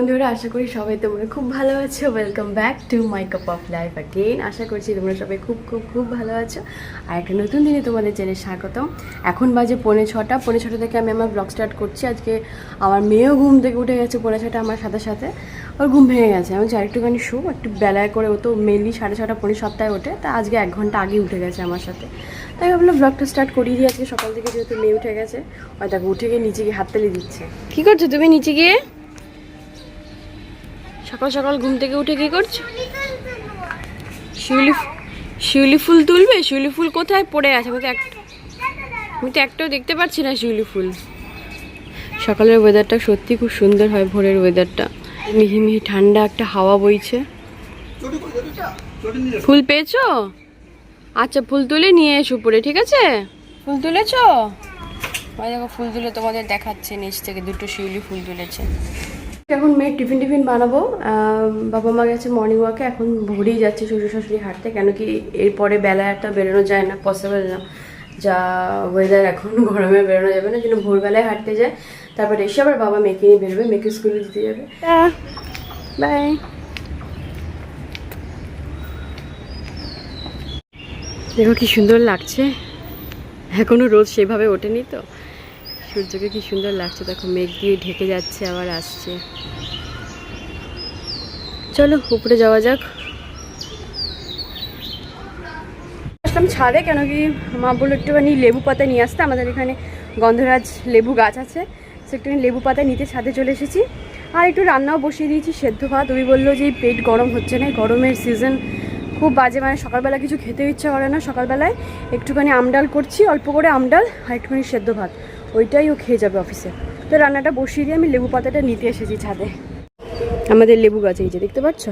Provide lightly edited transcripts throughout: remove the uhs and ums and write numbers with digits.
বন্ধুরা, আশা করি সবাই তোমরা খুব ভালো আছো। Welcome back to my cup of life again. আশা করছি তোমরা সবাই খুব খুব খুব ভালো আছো। আর একটা নতুন দিনে তোমাদের চ্যানেলে স্বাগতম। এখন বাজে 5:45। 5:45 থেকে আমি আমার ব্লগ স্টার্ট করছি। আজকে আমার মেয়েও ঘুম থেকে উঠে গেছে 5:45 আমার সাথে সাথে। ওর ঘুম ভেঙে গেছে। আমি আরেকটুখানি শো একটু বেলায় করে, ও তো মেনলি 6:30 পৌনে 7টায় ওঠে, তা আজকে 1 ঘন্টা আগে উঠে গেছে আমার সাথে। তাই ভাবলাম ব্লগটা স্টার্ট করিয়ে দিই আজকে সকাল থেকে, যেহেতু মেয়ে উঠে গেছে। আর দেখো উঠে গিয়ে নিচে গিয়ে হাততালি দিচ্ছে। কী করছো তুমি নিচে গিয়ে? সকাল সকাল ঘুম থেকে উঠে কি করছো? শিউলি ফুল তুলবে? শিউলি ফুল কোথায় পড়ে আছে? আমি তো একটাও দেখতে পাচ্ছি না শিউলি ফুল। সকালের ওয়েদারটা সত্যি খুব সুন্দর হয়, ভোরের ওয়েদারটা মিহি মিহি ঠান্ডা একটা হাওয়া বইছে। ফুল পেয়েছো? আচ্ছা, ফুল তুলে নিয়ে এসো উপরে, ঠিক আছে? ফুল তুলেছো? দেখো ফুল তুলে তোমাদের দেখাচ্ছে, নিচ থেকে 2টো শিউলি ফুল তুলেছে। এখন মেয়ের টিফিন বানাবো। বাবা মা গেছে মর্নিং ওয়াকে, এখন ভোরেই যাচ্ছে শ্বশুর শাশুড়ি হাঁটতে, কেন কি এরপরে বেলায় একটা বেরোনো যায় না, পসিবল না, যা ওয়েদার এখন গরমে বেরোনো যাবে না, জন্য ভোরবেলায় হাঁটতে যায়। তারপরে এসে আবার বাবা মেয়েকে নিয়ে বেরোবে, মেয়েকে স্কুলে দিতে যাবে। বাই। দেখো কি সুন্দর লাগছে, এখনো রোদ সেভাবে ওঠেনি তো, সূর্যকে কি সুন্দর লাগছে। দেখো মেঘ দিয়ে ঢেকে যাচ্ছে আবার আসছে। চলো উপরে যাওয়া যাক। আসলাম ছাদে, কেন কি মা বললো একটুখানি লেবু পাতা নিয়ে আসতে, আমাদের এখানে গন্ধরাজ লেবু গাছ আছে, সে একটুখানি লেবু পাতা নিতে ছাদে চলে এসেছি। আর একটু রান্নাও বসিয়ে দিয়েছি, সেদ্ধ ভাত। ওই বললো যে পেট গরম হচ্ছে না, গরমের সিজন খুব বাজে, মানে সকালবেলা কিছু খেতে ইচ্ছা করে না। সকালবেলায় একটুখানি আমডাল করছি, অল্প করে আমডাল আর একটুখানি সেদ্ধ ভাত, ওইটাই ও খেয়ে যাবে অফিসে। তো রান্নাটা বসিয়ে দিয়ে আমি লেবু পাতাটা নিতে এসেছি ছাদে। আমাদের লেবু গাছ এই যে দেখতে পাচ্ছ,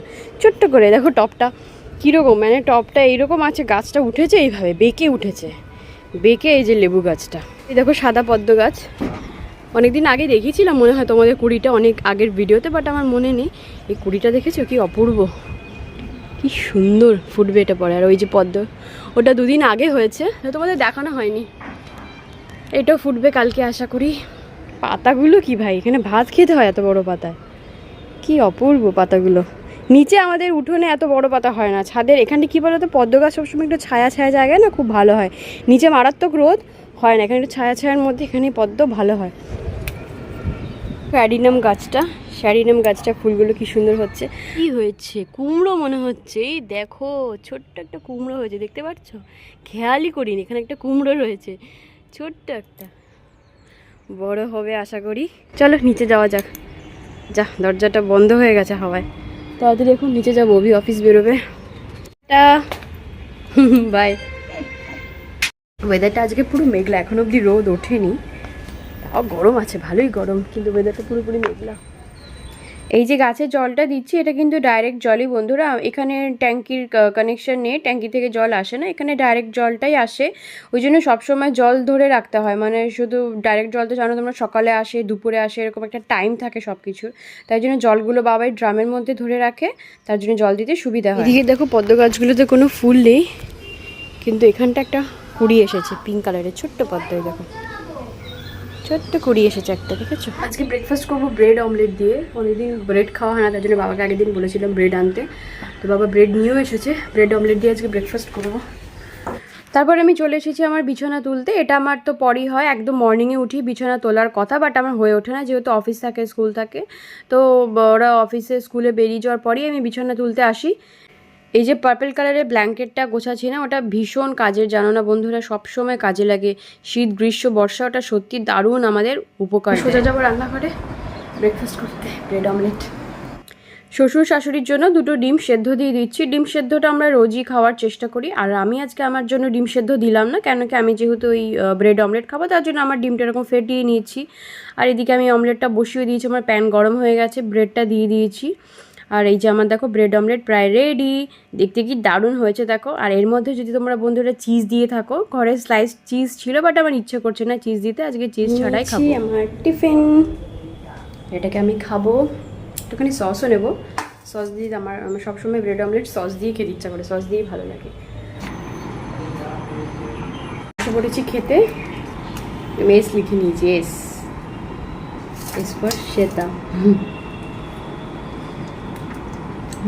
ছোট্ট করে দেখো টপটা কীরকম, মানে টপটা এইরকম আছে, গাছটা উঠেছে এইভাবে বেঁকে উঠেছে, বেঁকে এই যে লেবু গাছটা। এই দেখো সাদা পদ্ম গাছ, অনেকদিন আগে দেখিয়েছিলাম মনে হয় তোমাদের কুড়িটা, অনেক আগের ভিডিওতে, বাট আমার মনে নেই। এই কুড়িটা দেখেছো কি অপূর্ব, কি সুন্দর ফুটবে এটা পরে। আর ওই যে পদ্ম, ওটা 2 দিন আগে হয়েছে, তোমাদের দেখানো হয়নি। এটাও ফুটবে কালকে আশা করি। পাতাগুলো কি ভাই, এখানে ভাত খেতে হয় এত বড় পাতায়, কি অপূর্ব পাতাগুলো। নিচে আমাদের উঠোনে এত বড় পাতা হয় না, ছাদের এখানে কী বলো তো, পদ্ম গাছ সবসময় একটু ছায়া ছায়া জায়গায় না খুব ভালো হয়, নিচে মারাত্মক রোদ হয় না, এখানে একটু ছায়া ছায়ার মধ্যে এখানে পদ্ম ভালো হয়। স্যারিনাম গাছটা ফুলগুলো কি সুন্দর হচ্ছে। কি হয়েছে? কুমড়ো মনে হচ্ছে। এই দেখো ছোট্ট একটা কুমড়ো হয়েছে, দেখতে পাচ্ছ? খেয়ালই করিনি এখানে একটা কুমড়ো রয়েছে, ছোট্ট একটা, বড় হবে আশা করি। চলো নিচে যাওয়া যাক। যা, দরজাটা বন্ধ হয়ে গেছে হাওয়ায়, তাড়াতাড়ি এখন নিচে যাবো, অভি অফিস বেরোবে। বাই। ওয়েদারটা আজকে পুরো মেঘলা, এখন অবধি রোদ ওঠেনি, তাও গরম আছে, ভালোই গরম, কিন্তু ওয়েদারটা পুরোপুরি মেঘলা। এই যে গাছের জলটা দিচ্ছি, এটা কিন্তু ডাইরেক্ট জলই বন্ধুরা, এখানে ট্যাঙ্কির কানেকশন নেই, ট্যাঙ্কি থেকে জল আসে না, এখানে ডাইরেক্ট জলটাই আসে। ওই জন্য সবসময় জল ধরে রাখতে হয়, মানে শুধু ডাইরেক্ট জল তো জানো তোমরা, সকালে আসে দুপুরে আসে, এরকম একটা টাইম থাকে সব কিছুর, তাই জন্য জলগুলো বাবাই ড্রামের মধ্যে ধরে রাখে, তার জন্য জল দিতে সুবিধা হয়। এদিকে দেখো পদ্ম গাছগুলোতে কোনো ফুল নেই, কিন্তু এখানটা একটা কুড়ি এসেছে পিঙ্ক কালারের, ছোট্ট পদ্ম, দেখো ছোট্ট কুড়ি এসেছে একটা, দেখেছো? আজকে ব্রেকফাস্ট করবো ব্রেড অমলেট দিয়ে, অনেকদিন ব্রেড খাওয়া হয় না, তার জন্য বাবাকে আগের দিন বলেছিলাম ব্রেড আনতে, তো বাবা ব্রেড নিয়েও এসেছে, ব্রেড অমলেট দিয়ে আজকে ব্রেকফাস্ট করবো। তারপর আমি চলে এসেছি আমার বিছানা তুলতে। এটা আমার তো পরই হয়, একদম মর্নিংয়ে উঠি বিছানা তোলার কথা, বাট আমার হয়ে ওঠে না, যেহেতু অফিস থাকে স্কুল থাকে, তো ওরা অফিসে স্কুলে বেরিয়ে যাওয়ার পরেই আমি বিছানা তুলতে আসি। এই যে পার্পল কালারের ব্ল্যাঙ্কেটটা গোছাচ্ছি না, ওটা ভীষণ কাজের, জানো না বন্ধুরা, সবসময় কাজে লাগে, শীত গ্রীষ্ম বর্ষা, ওটা সত্যি দারুণ আমাদের উপকার। সোজা যাবো রান্নাঘরে ব্রেকফাস্ট করতে, ব্রেড অমলেট। শ্বশুর শাশুড়ির জন্য 2টো ডিম সেদ্ধ দিয়ে দিচ্ছি। ডিম সেদ্ধটা আমরা রোজই খাওয়ার চেষ্টা করি, আর আমি আজকে আমার জন্য ডিম সেদ্ধ দিলাম না, কেন কি আমি যেহেতু ওই ব্রেড অমলেট খাবো, তার জন্য আমার ডিমটা এরকম ফেটিয়ে নিয়েছি। আর এদিকে আমি অমলেটটা বসিয়ে দিয়েছি, আমার প্যান গরম হয়ে গেছে, ব্রেডটা দিয়ে দিয়েছি। আর এই যে আমার দেখো ব্রেড অমলেট প্রায় রেডি, দেখতে কি দারুণ হয়েছে দেখো। আর এর মধ্যে যদি তোমরা বন্ধুরা চিজ দিয়ে থাকো, ঘরে স্লাইস চিজ ছিল, বাট আমার ইচ্ছে করছে না চিজ দিতে, আজকে চিজ ছাড়াই খাবো। আমার টিফিন, এটাকে আমি খাবো, একটুখানি সসও নেবো, সস দিয়ে আমার সবসময় ব্রেড অমলেট সস দিয়ে খেতে ইচ্ছা করে, সস দিয়েই ভালো লাগে। বসে পড়েছি খেতে, মেস লিখে নিয়েছি, এস পর শ্বেতা।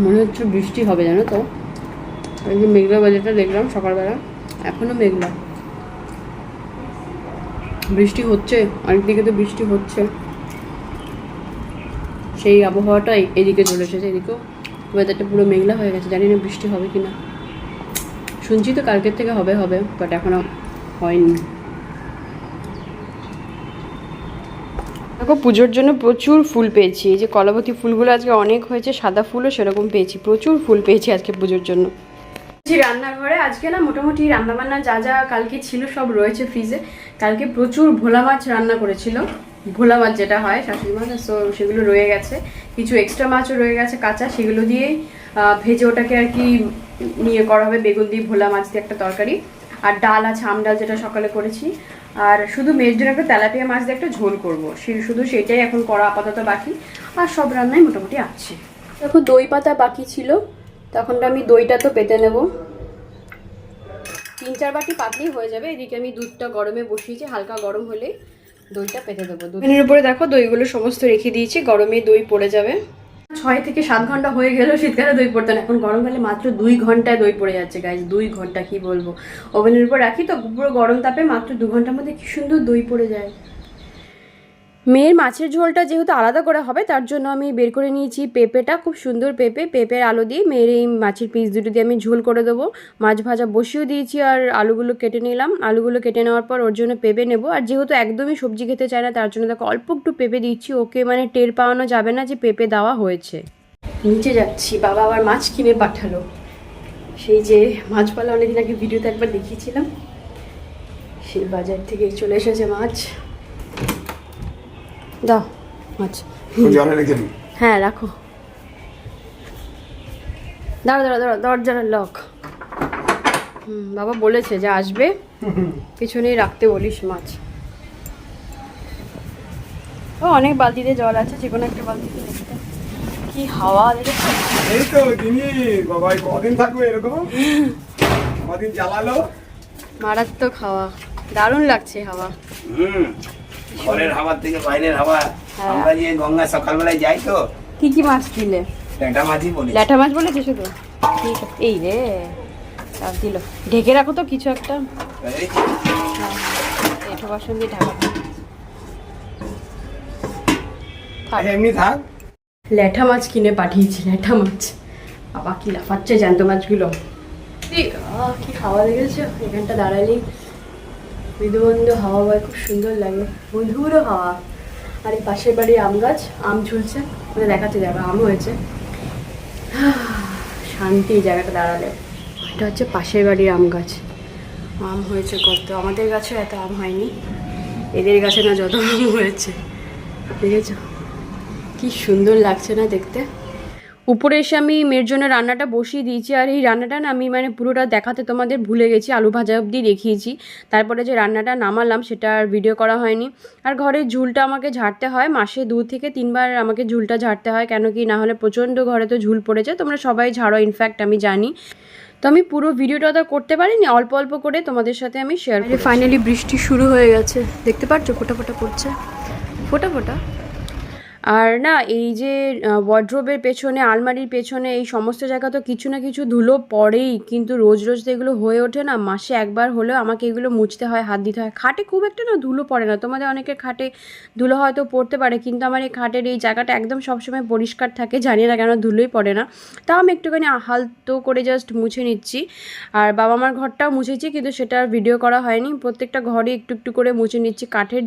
মনে হচ্ছে বৃষ্টি হবে, জানো তো। এই যে মেঘলা বাজারটা দেখলাম সকালবেলা, এখনও মেঘলা, বৃষ্টি হচ্ছে, অনেক দিকে তো বৃষ্টি হচ্ছে। সেই আবহাওয়াটাই এদিকে চলে এসেছে, এদিকেও ওয়েদারটা পুরো মেঘলা হয়ে গেছে। জানি না বৃষ্টি হবে কি না, শুনছি তো কালকের থেকে হবে হবে, বাট এখনও হয়নি। দেখো পুজোর জন্য প্রচুর ফুল পেয়েছি, এই যে কলাবতী ফুলগুলো আজকে অনেক হয়েছে, সাদা ফুলও সেরকম পেয়েছি, প্রচুর ফুল পেয়েছি আজকে পুজোর জন্য। রান্নাঘরে আজকে না মোটামুটি রান্নাবান্না যা যা কালকে ছিল সব রয়েছে ফ্রিজে। কালকে প্রচুর ভোলা মাছ রান্না করেছিল, ভোলা মাছ যেটা হয় শাশুড়ি মাছ, সো সেগুলো রয়ে গেছে। কিছু এক্সট্রা মাছও রয়ে গেছে কাঁচা, সেগুলো দিয়েই ভেজে ওটাকে আর কি নিয়ে করা হবে, বেগুন দিয়ে ভোলা মাছ দিয়ে একটা তরকারি। আর ডাল আছে, আম ডাল যেটা সকালে করেছি। আর শুধু মেয়ের জন্য একটা তেলাপিয়া মাছ দিয়ে একটা ঝোল করবো, শুধু সেটাই এখন করা আপাতত বাকি। আর সব রান্নাই মোটামুটি আছে। দেখো দই পাতা বাকি ছিল, তখন আমি দইটা তো পেতে নেব, 3-4 বাটি পাতলেই হয়ে যাবে। এদিকে আমি দুধটা গরমে বসিয়েছি, হালকা গরম হলে দইটা পেতে দেবো। দুধের উপরে দেখো দইগুলো সমস্ত রেখে দিয়েছি, গরমে দই পড়ে যাবে। 6 থেকে 7 ঘন্টা হয়ে গেল, শীতকালে দই পড়তো না, এখন গরমকালে মাত্র 2 ঘন্টায় দই পড়ে যাচ্ছে গাইজ। 2 ঘন্টা কি বলবো, ওভেনের উপর রাখি তো পুরো গরম তাপে মাত্র 2 ঘন্টার মধ্যে কি সুন্দর দই পড়ে যায়। মেয়ের মাছের ঝোলটা যেহেতু আলাদা করে হবে, তার জন্য আমি বের করে নিয়েছি পেঁপেটা, খুব সুন্দর পেঁপের আলু দিয়ে মেয়ের এই মাছের পিস দুটো দিয়ে আমি ঝোল করে দেবো। মাছ ভাজা বসিয়েও দিয়েছি, আর আলুগুলো কেটে নিলাম। আলুগুলো কেটে নেওয়ার পর ওর জন্য পেঁপে নেবো, আর যেহেতু একদমই সবজি খেতে চায় না, তার জন্য দেখো অল্প একটু পেঁপে দিচ্ছি, ওকে মানে টের পাওয়ানো যাবে না যে পেঁপে দেওয়া হয়েছে। নিচে যাচ্ছি, বাবা আবার মাছ কিনে পাঠালো, সেই যে মাছপালা অনেকদিন আগে ভিডিওতে একবার দেখিয়েছিলাম, সেই বাজার থেকে চলে এসেছে মাছ। দাও মাছ, হ্যাঁ রাখো, দাঁড়া দরজার লক। বাবা বলেছে যে আসবে, পিছনেই রাখতে বলিস মাছ। ও অনেক বালতিতে জল আছে, যে কোনো একটা বালতিতে রাখতে। কি হাওয়া দেখেছো, এই তো দিনি বাবা কদিন থাকবে এরকম, কদিন জ্বালালো, মারাত্মক হাওয়া, দারুণ লাগছে হাওয়া। ঘরের হাওয়ার থেকে বাইরের হাওয়া। আমরা যে গঙ্গা সকালবেলায় যাই তো। কি কি মাছ দিলে? ল্যাটা মাছই বলি, ল্যাটা মাছ বলেছে শুধু। ঠিক আছে, এই রে চাপ দিল, ঢেকে রাখো তো কিছু একটা, এঁঠো বাসন দিয়ে ঢাকা। এমনি থাক। ল্যাঠা মাছ কিনে পাঠিয়েছি, ল্যাঠা মাছ, বাবা কি লাফাচ্ছে জ্যান্ত মাছগুলো। কি হাওয়া লেগেছে, এখানটা দাঁড়ালেই মৃদুবন্ধ হাওয়া হয়, খুব সুন্দর লাগে, মধুর হাওয়া। আর এই পাশের বাড়ির আম গাছ, আম ঝুলছে, মানে দেখাচ্ছে জায়গা আম হয়েছে, শান্তি জায়গাটা দাঁড়ালে। এটা হচ্ছে পাশের বাড়ির আম গাছ, আম হয়েছে কত, আমাদের গাছে এত আম হয়নি, এদের গাছে না যত আম হয়েছে, দেখেছো কি সুন্দর লাগছে না দেখতে। উপরে এসে আমি মেয়ের জন্য রান্নাটা বসিয়ে দিয়েছি, আর এই রান্নাটা না আমি মানে পুরোটা দেখাতে তোমাদের ভুলে গেছি, আলু ভাজা অবধি দেখিয়েছি, তারপরে যে রান্নাটা নামালাম সেটা আর ভিডিও করা হয়নি। আর ঘরের ঝুলটা আমাকে ঝাড়তে হয়, মাসে 2 থেকে 3 বার আমাকে ঝুলটা ঝাড়তে হয়, কেন কি না হলে প্রচণ্ড ঘরে তো ঝুল পড়ে যায়, তোমরা সবাই ঝাড়ো ইনফ্যাক্ট আমি জানি। তো আমি পুরো ভিডিওটা তো করতে পারিনি, অল্প অল্প করে তোমাদের সাথে আমি শেয়ার করি। ফাইনালি বৃষ্টি শুরু হয়ে গেছে, দেখতে পাচ্ছ ফোটা ফোটা পড়ছে, ফোটা ফোটা। আর না এই যে ওয়ার্ড্রোবের পেছনে, আলমারির পেছনে, এই সমস্ত জায়গা তো কিছু না কিছু ধুলো পড়েই, কিন্তু রোজ রোজ তো এগুলো হয়ে ওঠে না, মাসে একবার হলেও আমাকে এগুলো মুছতে হয়, হাত দিতে হয়। খাটে খুব একটা না ধুলো পড়ে না, তোমাদের অনেকের খাটে ধুলো হয়তো পড়তে পারে, কিন্তু আমার এই খাটের এই জায়গাটা একদম সবসময় পরিষ্কার থাকে, জানি না কেন ধুলোই পড়ে না। তাও আমি একটুখানি হালতো করে জাস্ট মুছে নিচ্ছি। আর বাবা মার ঘরটাও মুছেছি, কিন্তু সেটা আর ভিডিও করা হয়নি, প্রত্যেকটা ঘরে একটু একটু করে মুছে নিচ্ছি। কাঠের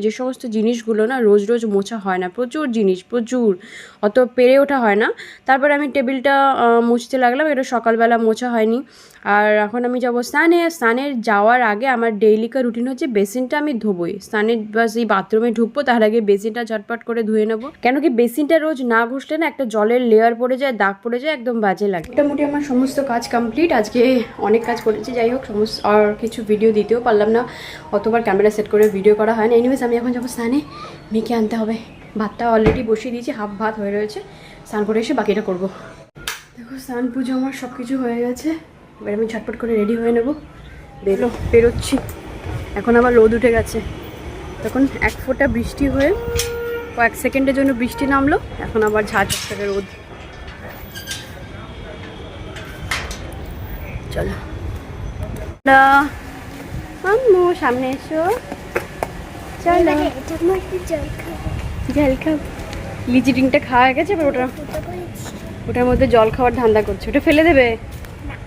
যে সমস্ত জিনিসগুলো না রোজ রোজ মোছা হয় না, প্রচুর জিনিস, প্রচুর, অত পেরে ওঠা হয় না। তারপরে আমি টেবিলটা মুছতে লাগলাম, এটা সকালবেলা মোছা হয়নি। আর এখন আমি যাবো স্নানের যাওয়ার আগে আমার ডেইলিকার রুটিন হচ্ছে বেসিনটা আমি ধোবই, স্নানের বাস এই বাথরুমে ঢুকবো, তার আগে বেসিনটা ঝটপট করে ধুয়ে নেবো, কেন কি বেসিনটা রোজ না ঘষলে না একটা জলের লেয়ার পড়ে যায়, দাগ পড়ে যায়, একদম বাজে লাগে। মোটামুটি আমার সমস্ত কাজ কমপ্লিট, আজকে অনেক কাজ করেছি, যাই হোক সমস্ত আর কিছু ভিডিও দিতেও পারলাম না, অতবার ক্যামেরা সেট করে ভিডিও করা হয় না। এনিওয়েজ আমি এখন যাবো স্নানে, মেয়েকে আনতে হবে, ভাতটা অলরেডি বসিয়ে দিয়েছি, হাফ ভাত হয়ে রয়েছে, স্নান করে এসে বাকিটা করবো। দেখো স্নান পুজো আমার সব কিছু হয়ে গেছে, এবার আমি ঝটপট করে রেডি হয়ে নেবো, বেরোচ্ছি। এখন আবার রোদ উঠে গেছে, তখন এক ফোঁটা বৃষ্টি হয়ে কয়েক সেকেন্ডের জন্য বৃষ্টি নামলো, এখন আবার ঝাঁঝ রোদ। চলো আম্মু সামনে এসো, চলো জল খাও। লিচি ডিংটা খাওয়া গেছে, এবার ওটার মধ্যে জল খাওয়ার ধান্দা করছে। ওটা ফেলে দেবে,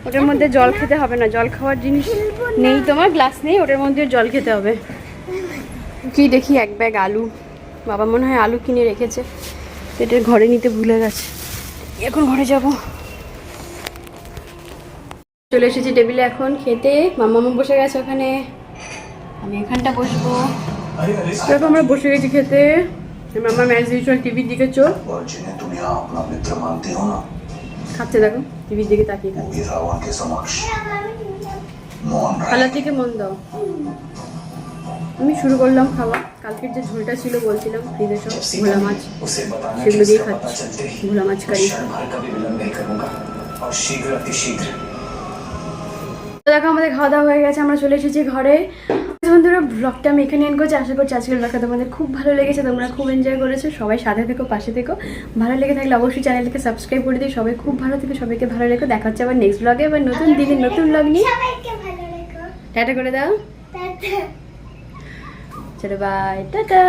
ওটার মধ্যে জল খেতে হবে না, জল খাওয়ার জিনিস নেই তোমার, গ্লাস নেই, ওটার মধ্যে জল খেতে হবে। কি দেখি এক ব্যাগ আলু, বাবা মনে হয় আলু কিনে রেখেছে, এটা ঘরে নিতে ভুলে গেছে। এখন ঘরে যাব। চলে এসেছি টেবিলে এখন খেতে, মাম্মা বসে গেছে ওখানে, আমি এখানটা বসবো। দেখো আমরা বসে গেছি খেতে, মাম্মা ম্যাচ ইউজুয়াল টিভির দিকে চোখ খাচ্ছে, দেখো টিভির দিকে তাকিয়ে খালার দিকে মন দাও। আমি শুরু করলাম খাওয়া, কালকের যে ঝোলটা ছিল বলছিলাম ফ্রিজে সব ভোলা মাছ, সেগুলো দিয়ে খাচ্ছি, ভোলা মাছ কারি। দেখো আমাদের খাওয়া দাওয়া হয়ে গেছে, আমরা চলে এসেছি ঘরে। বন্ধুরা ব্লগটা আমি এখানে এন্ড করছি, আশা করছি আজকের ব্লগটা তোমাদের খুব ভালো লেগেছে, তোমরা খুব এনজয় করেছো। সবাই সাথে থেকো, পাশে থেকো, ভালো লেগে থাকলে অবশ্যই চ্যানেলটাকে সাবস্ক্রাইব করে দিই। সবাই খুব ভালো থেকো, সবাইকে ভালো রেখো। দেখা হচ্ছে আবার নেক্সট ব্লগে, আবার নতুন দিনের নতুন ব্লগ নিয়ে। টাটা করে দাও, চলো বাই, টাটা।